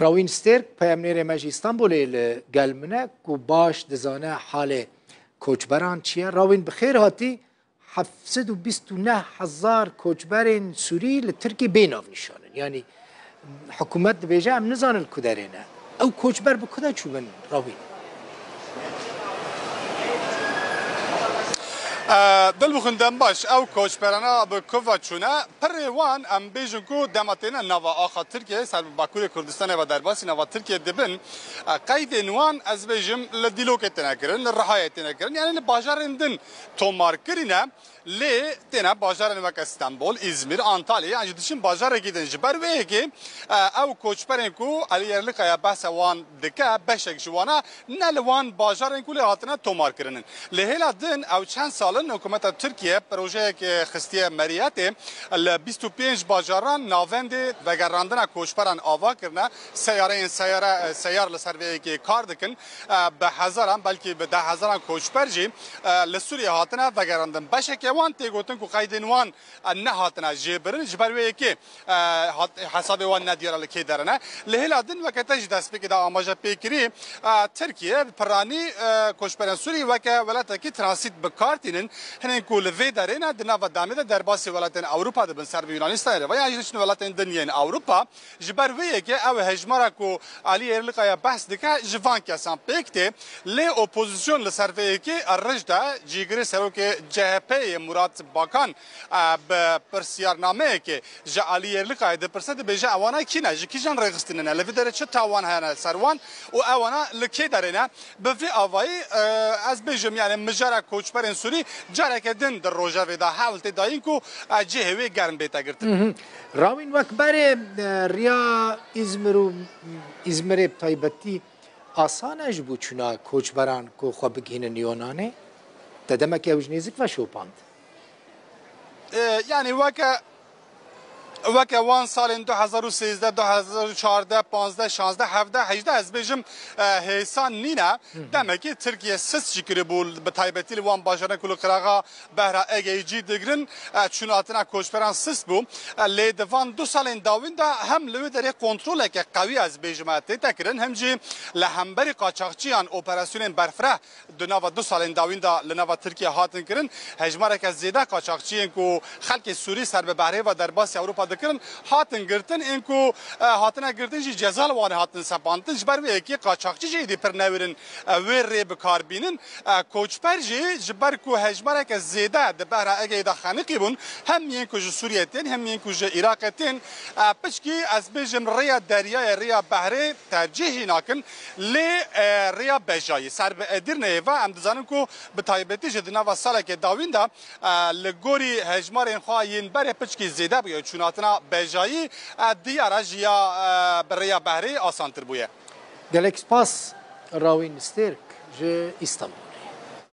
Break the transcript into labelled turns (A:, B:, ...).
A: راوین سترک پیامنیر مجلس استانبول گلمنه کو باش دزانه حال کوچبران چیه راوین بخیر هاتی 729,000 کوچبرین سوری لترکی بیناف نشانن یعنی حکومت بیجه هم نزانن کدرینه او کوچبر به کده چوبن راوین
B: دل بخوندم باش او کوچبرانا به کوفا چونه پروان ام بیجن کو دماتینا نوا آخا ترکیه سر باکوی کردستان و درباسی نوا ترکیه دبن قید نوان از بیجم لدیلوک تنکرن لرحای تنکرن یعنی باجارندن تومار کرینه لی تنا باجار نوک استانبول ازمیر انطالیا یعنی دشین باجار گیدن جبر و کی او کوچبرن کو علیرلی قیا بحث وان دکه بشک جوانا نلوان باجارن کو لهاتنا تومار کرنن لهلا دن او چند سال حکومت ترکیه پروژه که خستیه مریت ال 25 باجاران ناوند و گراندن کوچبران آوا کرنه سیار لسروی که کار دکن به هزاران بلکه به 10,000 کوچبر جی لسوریه هاتنه و گراندن بشک وان تیگوتن کو قیدن وان نه هاتنه جبرن جبروی که حساب وان ندیار لکی درنه لهلا دن وقت دست بگیره آماجه پیکری ترکیه پرانی کوچبران سوری وقت ولات کی ترانزیت بکارتینن هنن کول وی درینه دنا و دامده در باسی ولاتن اروپا دبن سر یونانستان و یا جشن ولاتن دنیا اروپا جبروی که او هجمارا کو علی ارلقا بحث دکه جوان کسان پکته لی اپوزیسیون لسروی که الرجدا جیگر سروک جهپی مراد باکان به پرسیارنامه که جعلی ارلقا ده پرسد به جوانا کی نه کی جان رغستنن لوی در چه تاوان هنه سروان و اوانا لکی درینه به وی اوای از بجم یعنی مجرا کوچبرن سوری جارك دن در روجا ودا حاولت داينكو جهوي گرم بيتا گرتن
A: راوين وكبر ريا ازمر بتايبتي آسانه جبو چنا کوچبران کو خو بگین نیونانه تدمك اوجنيزك و شوپاند
B: يعني وکه وان سال 2013 2014 15 16 17 18 از بیجم هیسان نینه دمکی ترکیه سس چیکری بول به تایبتی وان باجران کل قراغا بهرا اگیجی دگرن چوناتنا کوچبران سس بو لی دوان 2 سال داوین دا هم لوی در کنترل که قوی از بیجماتی تکرن هم جی لهمبری قاچاقچیان اپراسیون برفره دو 2 سال داوین دا لنوا ترکیه هاتن کرن هجماره که زیده قاچاقچیان کو خلق سوری سر به بحره و درباس اروپا دکرن هاتن گرتن اینکو هاتن گرتن جی جزال وان هاتن سپانتن جبر و یکی قاچاقچی جی دی پر نورن ور ری بکار بینن کوچبر جی جبر کو هجمره که زیده د بهره اگه د خانقی بون هم اینکو ج سوریتین هم اینکو ج عراقتین پشکی از بجم ریا دریا ریا بحره ترجیح ناکن لی ریا بجای سر به ادرنه و ام دزانم کو به تایبتی جدنا و سال که داوین دا لگوری هجمار خواین بر پشکی زیده بیو چوناتنا بجایی دیاره جیا بریا بحری آسانتر بویه
A: گلکس پاس راوین سترک ج استانبول